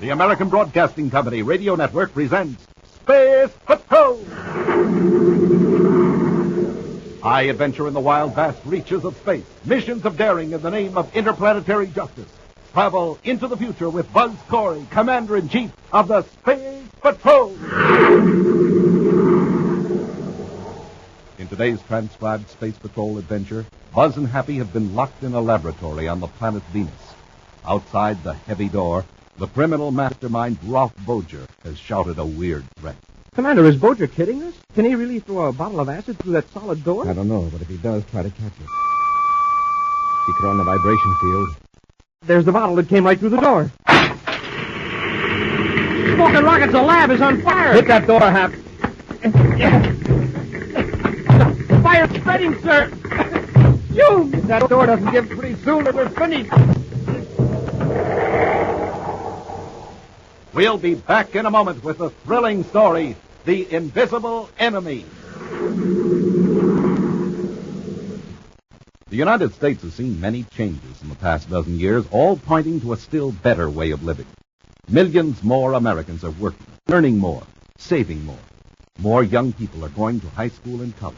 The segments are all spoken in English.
The American Broadcasting Company Radio Network presents Space Patrol! High adventure in the wild, vast reaches of space. Missions of daring in the name of interplanetary justice. Travel into the future with Buzz Corey, Commander-in-Chief of the Space Patrol. In today's transcribed Space Patrol adventure, Buzz and Happy have been locked in a laboratory on the planet Venus. Outside the heavy door, the criminal mastermind Rolf Boger has shouted a weird threat. Commander, is Boger kidding us? Can he really throw a bottle of acid through that solid door? I don't know, but if he does, try to catch it. Keep it on the vibration field. There's the bottle that came right through the door. Smoking rockets, the lab is on fire. Hit that door, Hap. The fire's spreading, sir. You! If that door doesn't give pretty soon, then we're finished. We'll be back in a moment with the thrilling story, The Invisible Enemy. The United States has seen many changes in the past dozen years, all pointing to a still better way of living. Millions more Americans are working, earning more, saving more. More young people are going to high school and college.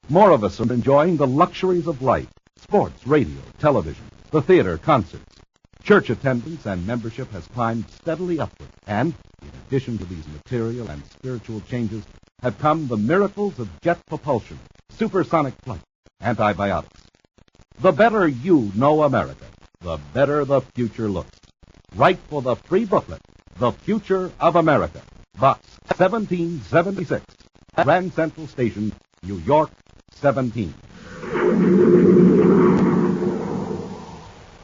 More of us are enjoying the luxuries of life, sports, radio, television, the theater, concerts. Church attendance and membership has climbed steadily upward, and, in addition to these material and spiritual changes, have come the miracles of jet propulsion, supersonic flight, antibiotics. The better you know America, the better the future looks. Write for the free booklet, The Future of America, Box 1776, Grand Central Station, New York, 17.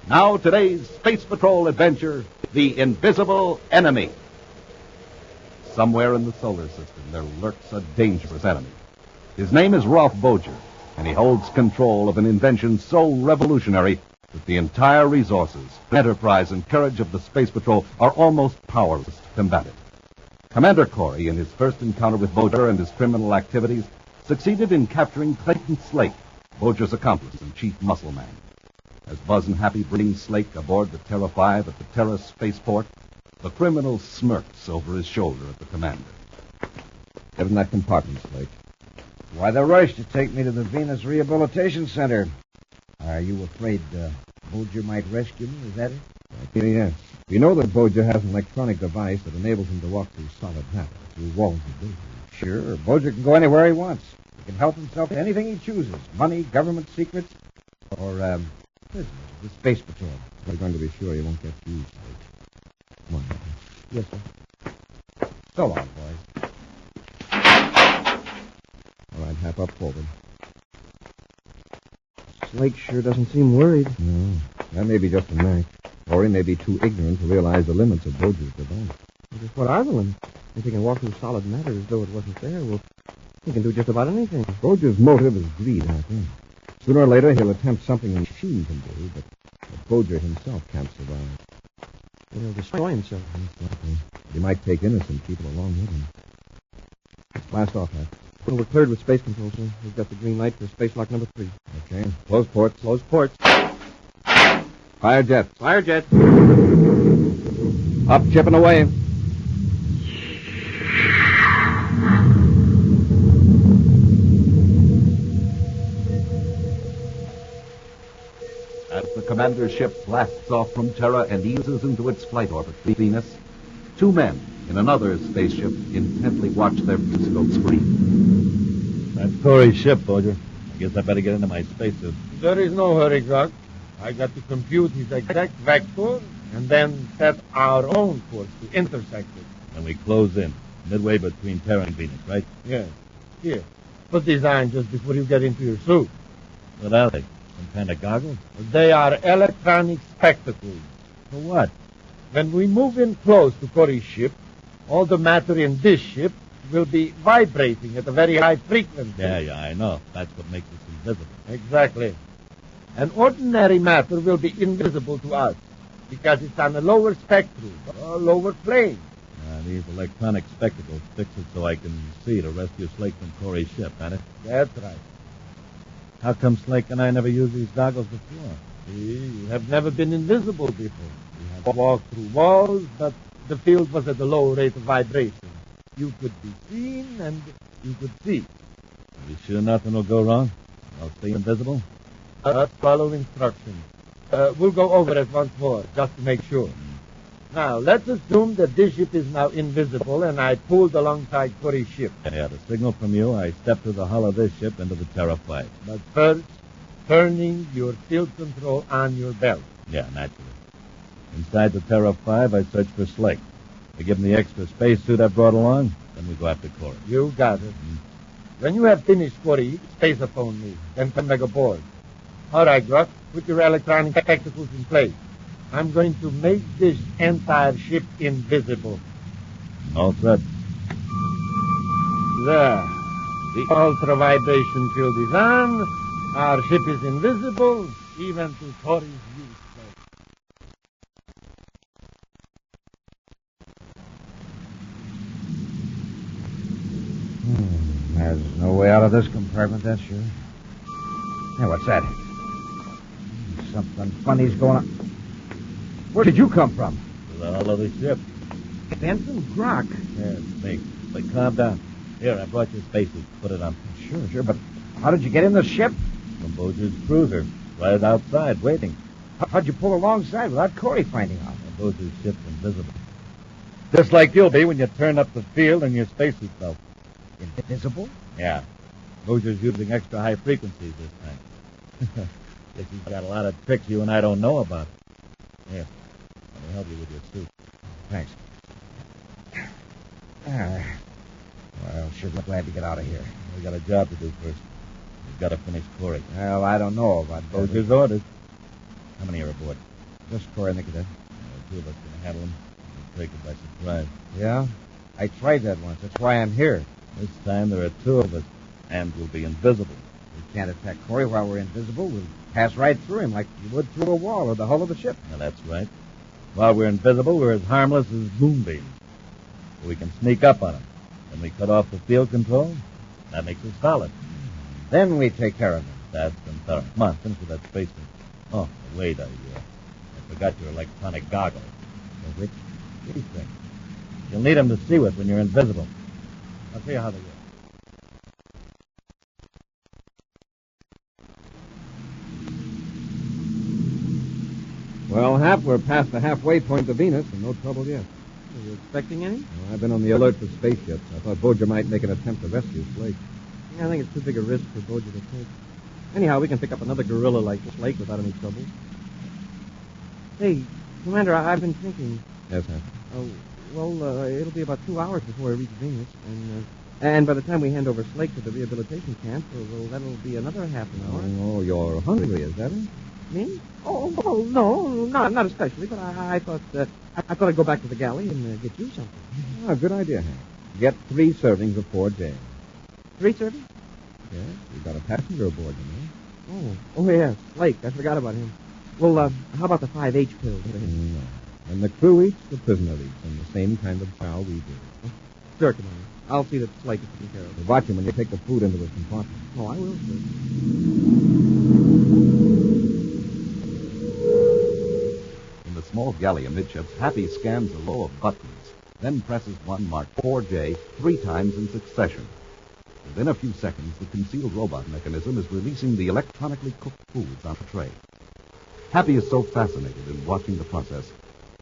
Now today's Space Patrol adventure, The Invisible Enemy. Somewhere in the solar system there lurks a dangerous enemy. His name is Rolf Boger, and he holds control of an invention so revolutionary that the entire resources, enterprise, and courage of the Space Patrol are almost powerless to combat it. Commander Corey, in his first encounter with Boger and his criminal activities, succeeded in capturing Clayton Slake, Boger's accomplice and chief muscle man. As Buzz and Happy bring Slake aboard the Terra 5 at the Terra spaceport, the criminal smirks over his shoulder at the commander. Get in that compartment, Slake. Why the rush to take me to the Venus Rehabilitation Center? Are you afraid Boger might rescue me? Is that it? Yes. We know that Boger has an electronic device that enables him to walk through solid matter, through walls of buildings. Sure, Boger can go anywhere he wants. He can help himself to anything he chooses. Money, government secrets, or, business, the Space Patrol. We're going to be sure he won't get used, Slake. Come on, Happy. Yes, sir. So long, boys. All right, Hap, up forward. Slake sure doesn't seem worried. No, that may be just a knack. Or he may be too ignorant to realize the limits of Boger's device. Just what are the limits? If he can walk through solid matter as though it wasn't there, well, he can do just about anything. Boger's motive is greed, Happy. Sooner or later, he'll attempt something a machine can do, but Boger himself can't survive. Well, he'll destroy himself. Exactly. He might take innocent people along with him. Blast off, Hap. Well, we're cleared with space control, sir. We've got the green light for space lock number 3. Okay. Close ports. Close ports. Fire jets. Fire jets. Up, chipping away. As the commander's ship blasts off from Terra and eases into its flight orbit for Venus, two men in another spaceship intently watch their visible screen. That's Corey's ship, Boger. I guess I better get into my spacesuit. There is no hurry, Clark. I got to compute his exact vector and then set our own course to intersect it. And we close in, midway between Terra and Venus, right? Yes. Here. Put these on just before you get into your suit. What are they? Some kind of goggles? They are electronic spectacles. For what? When we move in close to Corey's ship, all the matter in this ship will be vibrating at a very high frequency. Yeah, I know. That's what makes us invisible. Exactly. And ordinary matter will be invisible to us because it's on a lower spectrum, a lower plane. These electronic spectacles fix it so I can see to rescue Slake from Corey's ship, ain't it? That's right. How come Slake and I never used these goggles before? See, you have never been invisible before. You have walked through walls, but the field was at a low rate of vibration. You could be seen and you could see. Are you sure nothing will go wrong? I'll stay invisible? Follow instructions. We'll go over it once more, just to make sure. Now, let's assume that this ship is now invisible, and I pulled alongside Corey's ship. Yeah, the signal from you, I step through the hull of this ship into the Terra 5. But first, turning your field control on your belt. Yeah, naturally. Inside the Terra 5, I search for Slake. I give him the extra spacesuit I brought along, then we go after Corey. You got it. When you have finished, Corey, spaceophone me, then come back aboard. All right, Gruff, put your electronic spectacles in place. I'm going to make this entire ship invisible. All set. There. The ultra-vibration field is on. Our ship is invisible, even to Corey's view. There's no way out of this compartment, that's sure. Hey, what's that? Something funny's going on. Where did you come from? To the hull of the ship. Benson Grok. Yeah, it's me. But calm down. Here, I brought your spacesuit. Put it on. Sure, but how did you get in the ship? From Boger's cruiser. Right outside, waiting. How'd you pull alongside without Corey finding out? Boger's ship's invisible. Just like you'll be when you turn up the field and your spacesuit fell. Invisible? Yeah. Boger's using extra high frequencies this time. Guess he's got a lot of tricks you and I don't know about. Here, let me help you with your suit. Thanks. Well, sure glad to get out of here. We got a job to do first. We've got to finish Corey. Well, I don't know about Boger's orders. How many are aboard? Just Corey and the cadet. Two of us can handle them. We'll take it by surprise. Yeah? I tried that once. That's why I'm here. This time there are two of us, and we'll be invisible. We can't attack Corey while we're invisible. We'll pass right through him like you would through a wall or the hull of the ship. Now, that's right. While we're invisible, we're as harmless as moonbeams. We can sneak up on them. Then we cut off the field control. That makes us solid. Then we take care of him. That's been thorough. Come on, finish with that spaceman. Oh, wait, I forgot your electronic goggles. Which? These things. You'll need them to see with when you're invisible. I'll tell you how they work. Well, Hap, we're past the halfway point to Venus, and no trouble yet. Are you expecting any? Well, I've been on the alert for spaceships. I thought Boger might make an attempt to rescue Slake. I think it's too big a risk for Boger to take. Anyhow, we can pick up another gorilla like Slake without any trouble. Hey, Commander, I've been thinking. Yes, Hap. It'll be about 2 hours before we reach Venus, and by the time we hand over Slake to the rehabilitation camp, that'll be another half an hour. Oh, you're hungry, is that it? Me? Oh, no, not especially. But I thought I'd go back to the galley and get you something. Ah, good idea, Hap. Get 3 servings of 4J. 3 servings? Yes, we've got a passenger aboard, you know. Oh, yes, Slake. I forgot about him. Well, how about the 5H pills for him? No. And the crew eats, the prisoner eats, and the same kind of chow we do. Sure, Commander. I'll see that Slake is taken care of. Watch him when you take the food into the compartment. Oh, I will, sir. In the small galley amidships, Happy scans a row of buttons, then presses one marked 4J 3 times in succession. Within a few seconds, the concealed robot mechanism is releasing the electronically cooked foods on a tray. Happy is so fascinated in watching the process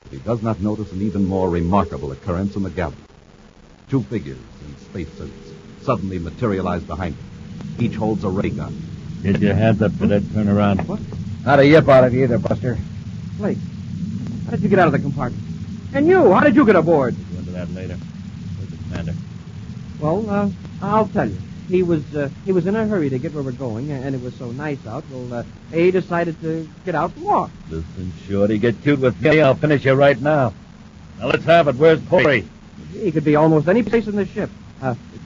that he does not notice an even more remarkable occurrence in the galley. 2 figures in spacesuits suddenly materialize behind him. Each holds a ray gun. Get your hands up, cadet. Turn around. What? Not a yip out of you either, Buster. Slake, how did you get out of the compartment? And you, how did you get aboard? We'll go into that later. Where's the commander? Well, I'll tell you. He was in a hurry to get where we're going, and it was so nice out. Well, he decided to get out and walk. Listen, Shorty, get cute with me. I'll finish you right now. Now, let's have it. Where's Corey? He could be almost any place in the ship.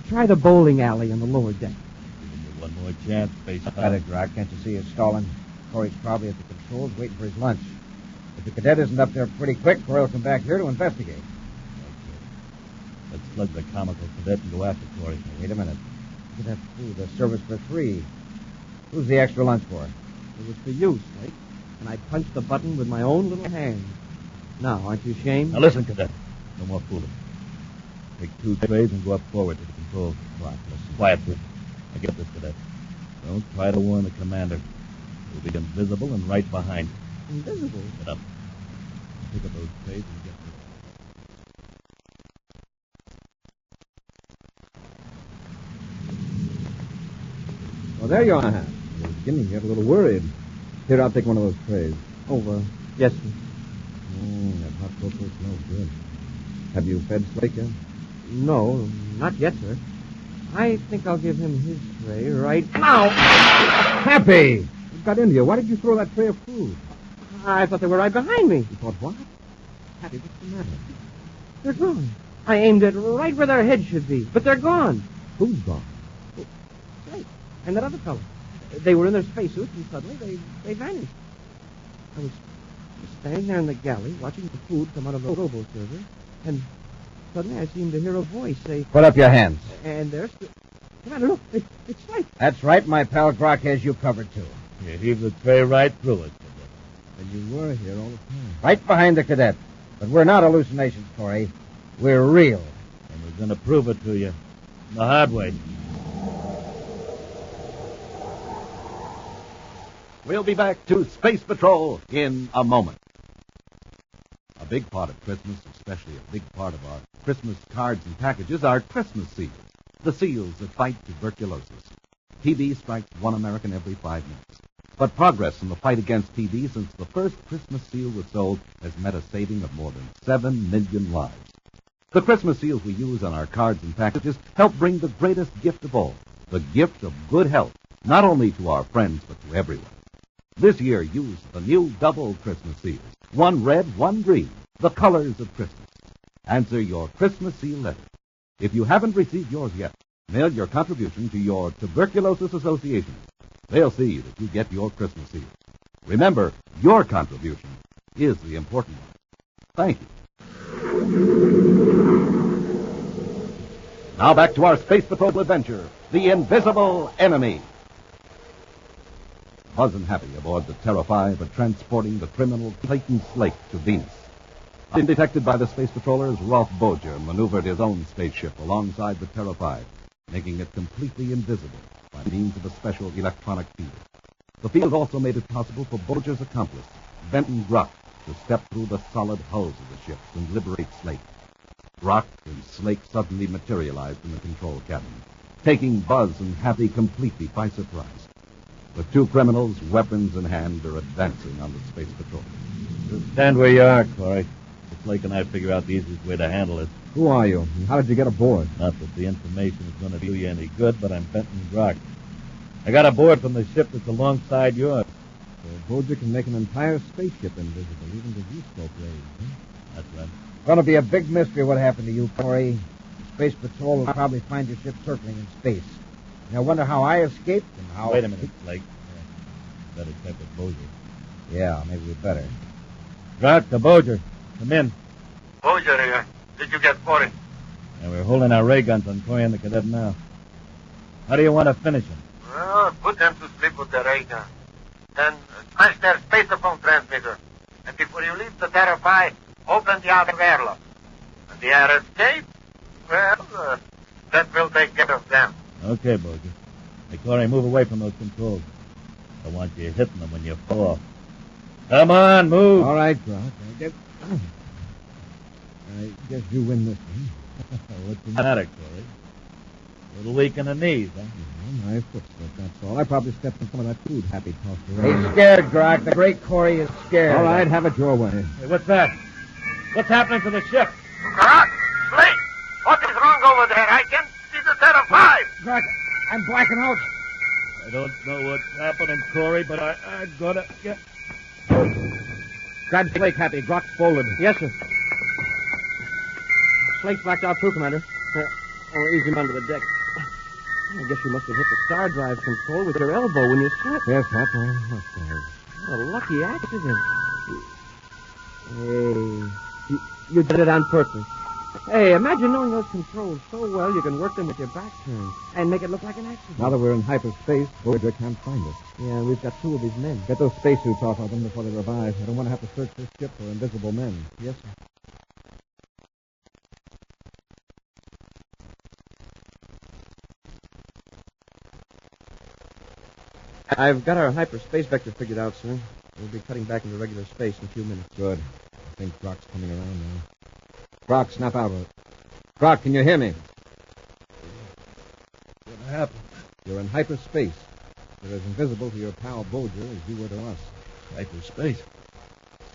Try the bowling alley on the lower deck. Give me one more chance, Space Got it, Grok. Can't you see he's stalling? Corey's probably at the controls waiting for his lunch. If the cadet isn't up there pretty quick, Corey will come back here to investigate. Let's slug the comical cadet and go after Corey. Wait a minute. Look at that food. A service for 3. Who's the extra lunch for? It was for you, Slake. And I punched the button with my own little hand. Now, aren't you ashamed? Now, listen, cadet. No more fooling. Take 2 trays and go up forward to the control block. Quiet, please. I get this, Cadet. Don't try to warn the commander. He'll be invisible and right behind you. Invisible? Get up. Pick up those trays and get this. Well, there you are, Hap. I was beginning to get a little worried. Here, I'll take one of those trays. Oh, yes, sir. That hot cocoa smells good. Have you fed Slake yet? No, not yet, sir. I think I'll give him his tray right now. Happy! What got into you? Why did you throw that tray of food? I thought they were right behind me. You thought what? Happy, what's the matter? They're gone. I aimed it right where their heads should be, but they're gone. Who's gone? Slate and that other fellow. They were in their spacesuits, and suddenly they vanished. I was standing there in the galley, watching the food come out of the robo-server, and suddenly I seemed to hear a voice say... Put up your hands. And there's... Commander, look, it's Slate. That's right. My pal Grok has you covered, too. You heave the tray right through it, Cadet. And you were here all the time. Right behind the cadet. But we're not hallucinations, Corey. We're real. And we're going to prove it to you the hard way. We'll be back to Space Patrol in a moment. A big part of Christmas, especially a big part of our Christmas cards and packages, are Christmas seals. The seals that fight tuberculosis. TB strikes 1 American every 5 minutes. But progress in the fight against TB since the first Christmas seal was sold has met a saving of more than 7 million lives. The Christmas seals we use on our cards and packages help bring the greatest gift of all, the gift of good health, not only to our friends but to everyone. This year, use the new double Christmas seals. 1 red, 1 green, the colors of Christmas. Answer your Christmas seal letter. If you haven't received yours yet, mail your contribution to your Tuberculosis Association. They'll see that you get your Christmas seals. Remember, your contribution is the important one. Thank you. Now back to our Space Patrol adventure, The Invisible Enemy. Buzz and Happy aboard the Terra 5 are transporting the criminal Clayton Slake to Venus. Undetected by the space patrollers, Rolf Boger maneuvered his own spaceship alongside the Terra 5, making it completely invisible by means of a special electronic field. The field also made it possible for Boger's accomplice, Benton Grok, to step through the solid hulls of the ships and liberate Slake. Grok and Slake suddenly materialized in the control cabin, taking Buzz and Happy completely by surprise. The 2 criminals, weapons in hand, are advancing on the space patrol. Just stand where you are, Corey. Slake and I figure out the easiest way to handle it. Who are you? And how did you get aboard? Not that the information is going to do you any good, but I'm Benton Grok. I got aboard from the ship that's alongside yours. So Boger can make an entire spaceship invisible, even to V-scope rays, huh? That's right. It's going to be a big mystery what happened to you, Corey. The Space Patrol will probably find your ship circling in space. And I wonder how I escaped and how... Wait a minute, Slake. Better check with Boger. Yeah, maybe we better. Grok, to Boger. Come in. Boger here. Did you get Corey? And we're holding our ray guns on Corey and the cadet now. How do you want to finish him? Well, put them to sleep with the ray gun. Then smash their spaceophone transmitter. And before you leave the Terra 5, open the outer airlock. And the air escape? Well, that will take care of them. Okay, Boger. Hey, Corey, move away from those controls. I want you hitting them when you fall. Come on, move. All right, Grok. I guess you win this one. What's the matter, Corey? A little weak in the knees, huh? Well, my foot slipped, that's all. I probably stepped in some of that food Happy tossed around. He's scared, Grok. The great Corey is scared. All right, have it your way. Hey, what's that? What's happening to the ship? Grok! Slate! What is wrong over there? I can't see the Terra 5! Grok, I'm blacking out. I don't know what's happening, Corey, but I gotta get... Grab Slake, Happy. Grok's folded. Yes, sir. Slake's blacked out too, Commander. Ease him under the deck. I guess you must have hit the star drive control with your elbow when you slipped. Yes, that's all. What a lucky accident. Hey, you did it on purpose. Hey, imagine knowing those controls so well you can work them with your back turned and make it look like an accident. Now that we're in hyperspace, Boger can't find us. Yeah, we've got 2 of his men. Get those spacesuits off of them before they revive. I don't want to have to search this ship for invisible men. Yes, sir. I've got our hyperspace vector figured out, sir. We'll be cutting back into regular space in a few minutes. Good. I think Croc's coming around now. Croc, snap out of it. Croc, can you hear me? What happened? You're in hyperspace. You're as invisible to your pal Bolger as you were to us. Hyperspace.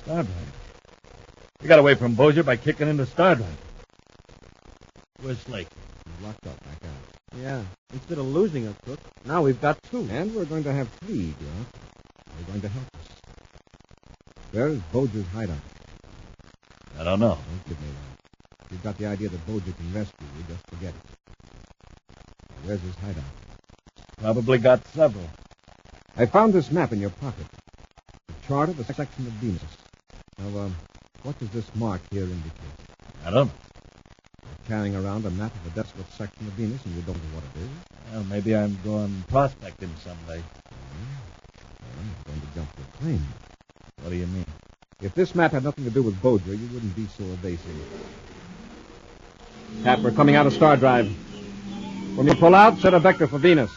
Star Drive. We got away from Bozier by kicking into Star Drive. Where's Slake? He's locked up back out. Yeah. Instead of losing a cook, now we've got two. And we're going to have three, Groff. They're going to help us. Where's Bolger's hideout? I don't know. Don't give me that. If you've got the idea that Bolger can rescue you, just forget it. Where's his hideout? Probably got several. I found this map in your pocket. A chart of a section of Venus. Now, what does this mark here indicate? I don't know. You're carrying around a map of a desolate section of Venus and you don't know what it is? Well, maybe I'm going prospecting someday. I'm going to jump the plane. What do you mean? If this map had nothing to do with Bolger, you wouldn't be so evasive. Cap, we're coming out of Star Drive. When you pull out, set a vector for Venus.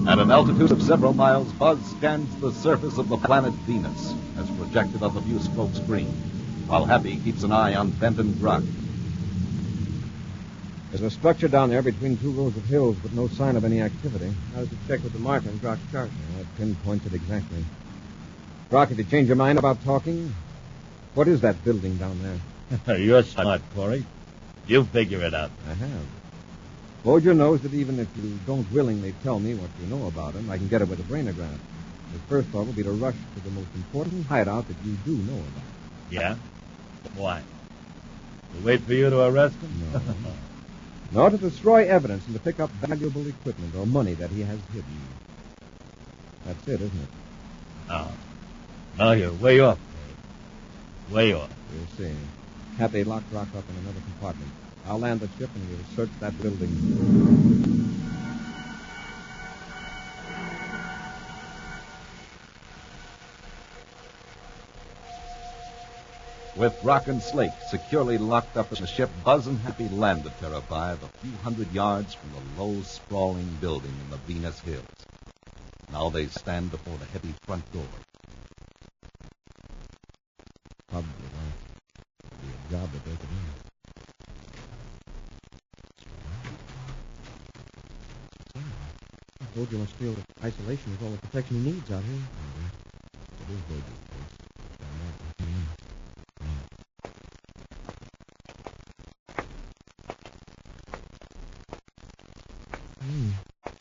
At an altitude of several miles, Buzz scans the surface of the planet Venus, as projected on the viewscope screen, while Happy keeps an eye on Benton Grok. There's a structure down there between two rows of hills, but no sign of any activity. How does it check with the mark on Grok's chart? That pinpoints it exactly. Grok, if you change your mind about talking, what is that building down there? You're smart, Corey. You figure it out. I have. Bolger knows that even if you don't willingly tell me what you know about him, I can get it with a brainogram. His first thought will be to rush to the most important hideout that you do know about. Yeah? Why? To wait for you to arrest him? No. No, to destroy evidence and to pick up valuable equipment or money that he has hidden. That's it, isn't it? No. No, you're way off. Way off. We'll see. Happy locked Rock up in another compartment. I'll land the ship and we'll search that building. With Rock and Slake securely locked up in the ship, Buzz and Happy landed Terra 5 a few hundred yards from the low, sprawling building in the Venus Hills. Now they stand before the heavy front door. Probably will be a job to break it in. Bolger must feel that isolation is all the protection he needs out here. It is Bolger's place.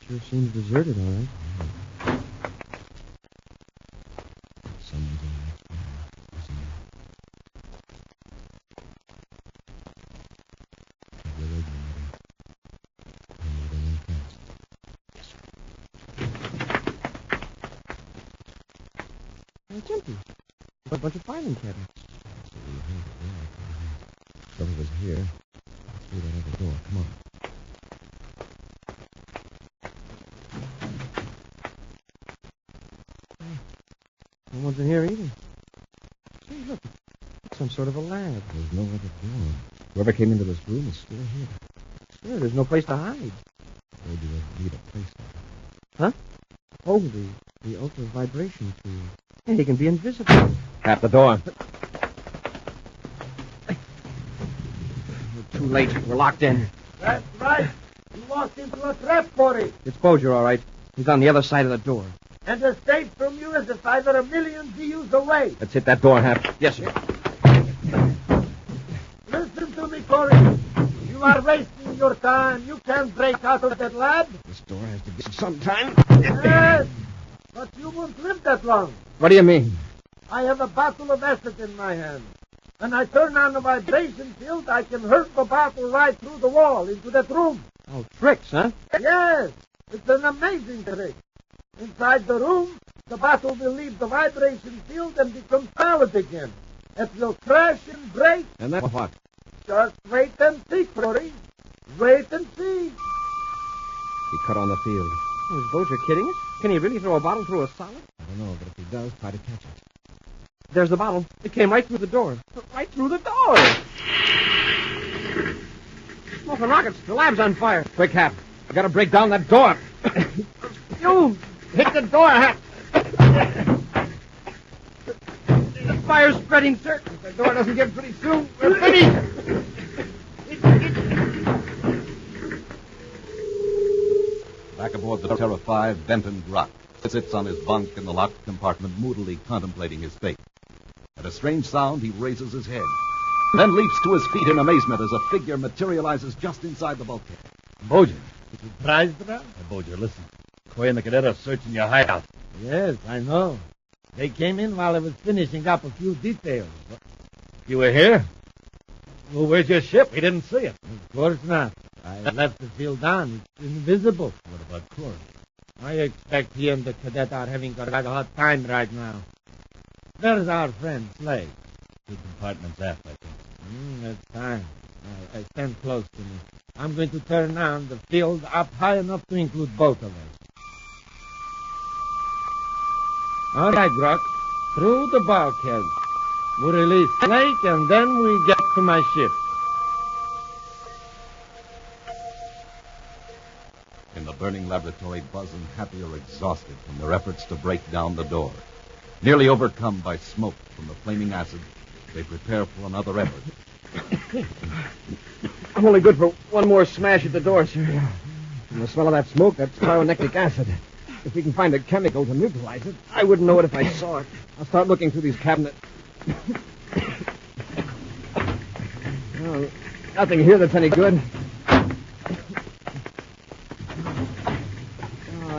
Sure seems deserted, all right. Someone's in the next room, isn't there? Have your radio ready. I need them in fast. It's empty. A bunch of filing cabinets. So we have it there. If somebody was here, through that other door. Come on. No one's in here either. Say, look. It's some sort of a lab. There's no other door. Whoever came into this room is still here. Sure, there's no place to hide. Or do they need a place to hide? Oh, the ultra vibration tube. Hey, he can be invisible. Tap the door. We're too late. We're locked in. That's right. You walked into a trap, Corey. It's Bolger, all right. He's on the other side of the door. And escape from you as if I were a million views away. Let's hit that door, Hap. Yes, sir. Listen to me, Corey. You are wasting your time. You can't break out of that lab. This door has to be sometime. Yes. But you won't live that long. What do you mean? I have a bottle of acid in my hand. When I turn on the vibration field, I can hurt the bottle right through the wall into that room. Oh, tricks, huh? Yes. It's an amazing trick. Inside the room, the bottle will leave the vibration field and become solid again. It will crash and break. And that's what? Just wait and see, Corey. Wait and see. He cut on the field. Is Bolger kidding us? Can he really throw a bottle through a solid? I don't know, but if he does, try to catch it. There's the bottle. It came right through the door. Right through the door! Smoking rockets. The lab's on fire. Quick, Hap. You gotta break down that door. You! Hit the door, Hap! The fire's spreading, sir. If the door doesn't give pretty soon, we're finished. Back aboard the Terra 5, Benton Grock sits on his bunk in the locked compartment, moodily contemplating his fate. At a strange sound, he raises his head, then leaps to his feet in amazement as a figure materializes just inside the bulkhead. Bolger, surprised, Ralph? Hey, Bolger, listen. Coy and the cadet are searching your hideout. Yes, I know. They came in while I was finishing up a few details. You were here? Well, where's your ship? We didn't see it. Of course not. I left the field on. It's invisible. What about Coy? I expect he and the cadet are having a rather hard time right now. There's our friend, Slade. 2 compartments aft, I think. That's fine. I stand close to me. I'm going to turn on the field up high enough to include both of us. All right, Grock. Through the bulkhead. We release Slade, and then we get to my ship. In the burning laboratory, Buzz and Happy are exhausted from their efforts to break down the door. Nearly overcome by smoke from the flaming acid, they prepare for another effort. I'm only good for one more smash at the door, sir. From the smell of that smoke, that's pyronectic acid. If we can find a chemical to neutralize it, I wouldn't know it if I saw it. I'll start looking through these cabinets. Oh, nothing here that's any good.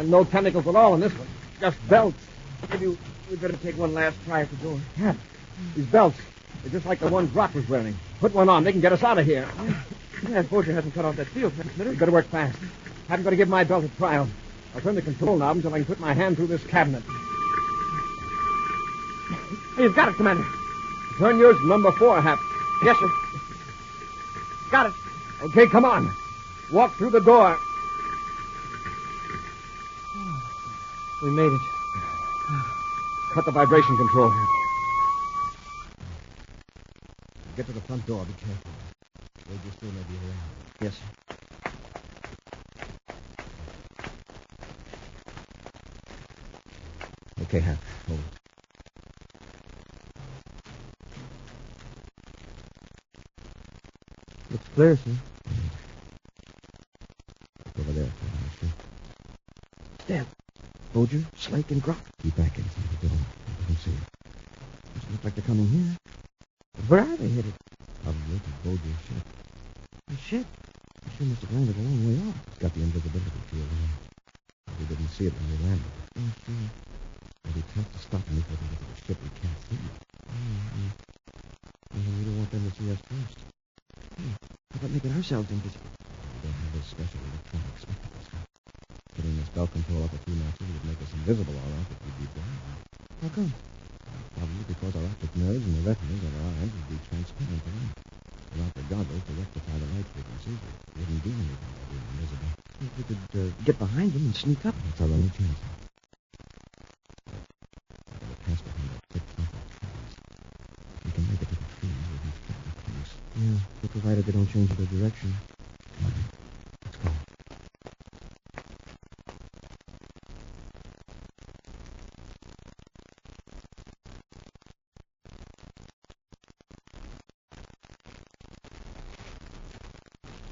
No chemicals at all in this one. Just belts. Maybe we'd better take one last try at the door. Yeah. These belts, they're just like the ones Brock was wearing. Put one on. They can get us out of here. Yeah, Bolger hasn't cut off that field transmitter. We've got to work fast. I'm going to give my belt a trial. I'll turn the control knob until I can put my hand through this cabinet. Hey, you've got it, Commander. Turn yours to number 4, Hap. Yes, sir. Got it. Okay, come on. Walk through the door. We made it. Cut the vibration control. Get to the front door. Be careful. Roger still may be around. Yes, sir. Okay, Hap. Hold it. Looks clear, sir. Over there. There. Bolger, Slate, and Grock. Keep back inside the door. I can see it. Doesn't look like they're coming here. But where are they headed? Probably to Bolger's ship. The ship? The ship must have landed a long way off. It's got the invisibility field on it. We didn't see it when we landed. Oh, sure. It'll be tough to stop them before they get to the ship we can't see. We don't want them to see us first. Hey, how about making ourselves invisible? We don't have this special electronic spectacles. Putting this belt control up a few notches would make us invisible, all right, if we'd be blind. How come? Probably because our optic nerves and the retinas of our eyes would be transparent to light. Without the goggles to rectify the light frequencies, we wouldn't do anything by being invisible. If we could get behind them and sneak up. That's our only chance. We're going to pass behind that thick clump of trees. If we can make it to the trees, we'll be fairly close. Yeah, but provided they don't change their direction. All right, let's go.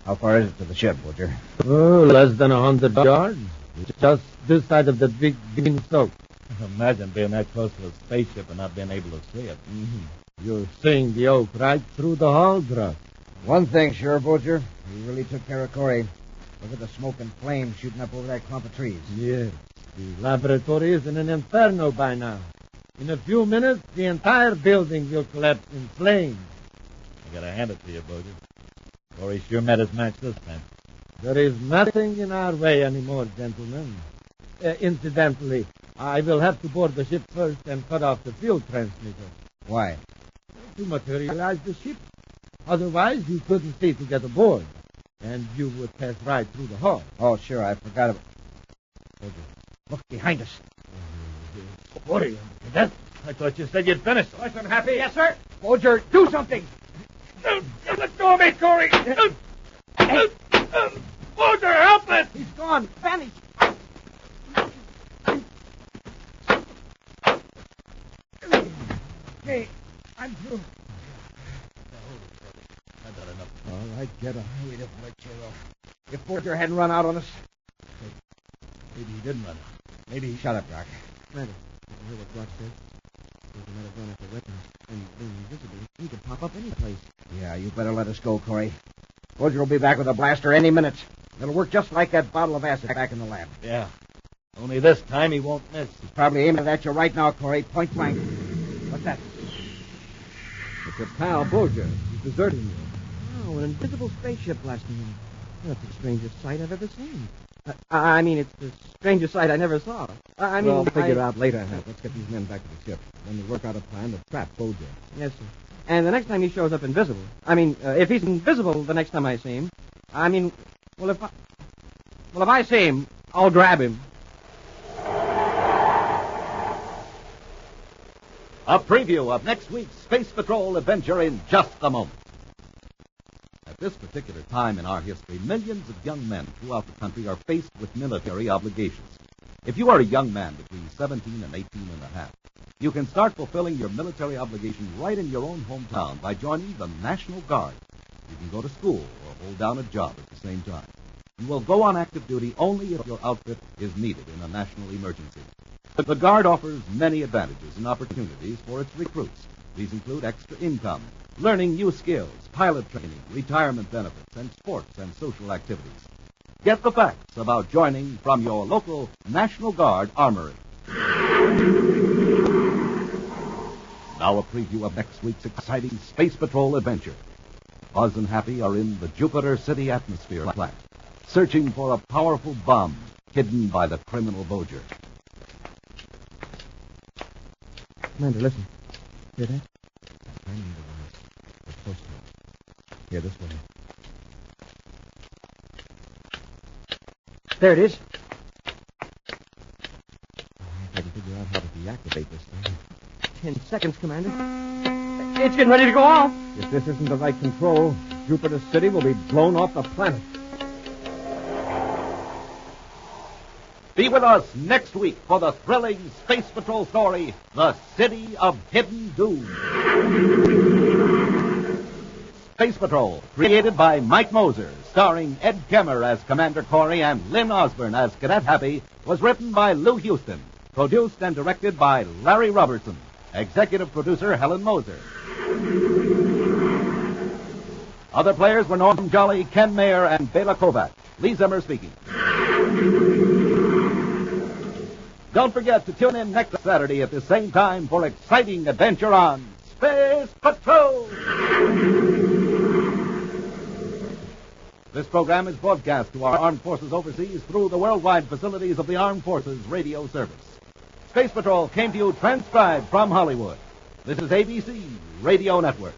How far is it to the ship, Bolger? Oh, less than 100 yards. Just this side of the big beanstalk. Imagine being that close to a spaceship and not being able to see it. You're seeing the oak right through the hull, Grock. One thing sure, Bolger. We really took care of Corey. Look at the smoke and flame shooting up over that clump of trees. Yes. The laboratory is in an inferno by now. In a few minutes, the entire building will collapse in flames. I gotta hand it to you, Bolger. Corey sure met his match this time. There is nothing in our way anymore, gentlemen. Incidentally, I will have to board the ship first and cut off the field transmitter. Why? To materialize the ship. Otherwise, you couldn't see to get aboard. and you would pass right through the hall. Oh, sure, I forgot about... Bulger, look behind us. What are you, Cadet? I thought you said you'd finished. Listen, Happy. Yes, sir. Bulger, do something. Let go of me, Corey. Bulger, help us. He's gone. Vanished. Hey, I'm through. I've got enough. All right, get up. We'd have let you off. If Bulger hadn't run out on us... Maybe he didn't run. Maybe he... Shut up, Doc. Commander, you hear what Brock said? Bulger might have run after weapons, and being invisible, he could pop up any place. Yeah, you better let us go, Corey. Bulger will be back with a blaster any minute. It'll work just like that bottle of acid back in the lab. Yeah. Only this time he won't miss. He's probably aiming at you right now, Corey. Point blank. What's that? It's your pal, Bulger. He's deserting you. Oh, an invisible spaceship blasting him. That's the strangest sight I've ever seen. I mean, it's the strangest sight I never saw. We'll figure it out later, Hank. Let's get these men back to the ship. Then we'll work out a plan to trap Bulger. Yes, sir. And the next time he shows up invisible, if he's invisible the next time I see him, if I see him, I'll grab him. A preview of next week's Space Patrol adventure in just a moment. At this particular time in our history, millions of young men throughout the country are faced with military obligations. If you are a young man between 17 and 18 and a half, you can start fulfilling your military obligation right in your own hometown by joining the National Guard. You can go to school or hold down a job at the same time. You will go on active duty only if your outfit is needed in a national emergency. The Guard offers many advantages and opportunities for its recruits. These include extra income, learning new skills, pilot training, retirement benefits, and sports and social activities. Get the facts about joining from your local National Guard Armory. Now a preview of next week's exciting Space Patrol adventure. Buzz and Happy are in the Jupiter City atmosphere plant, searching for a powerful bomb hidden by the criminal Bulger. Commander, listen. Hear that? Timing device. We're close to it. Here, this way. There it is. I can figure out how to deactivate this thing. 10 seconds, Commander. It's getting ready to go off. If this isn't the right control, Jupiter City will be blown off the planet. Be with us next week for the thrilling Space Patrol story, The City of Hidden Doom. Space Patrol, created by Mike Moser, starring Ed Kemmer as Commander Corey and Lynn Osborne as Cadet Happy, was written by Lou Houston, produced and directed by Larry Robertson, executive producer Helen Moser. Other players were Norm Jolly, Ken Mayer, and Bela Kovac. Lee Zimmer speaking. Don't forget to tune in next Saturday at the same time for exciting adventure on Space Patrol. This program is broadcast to our armed forces overseas through the worldwide facilities of the Armed Forces Radio Service. Space Patrol came to you transcribed from Hollywood. This is ABC Radio Network.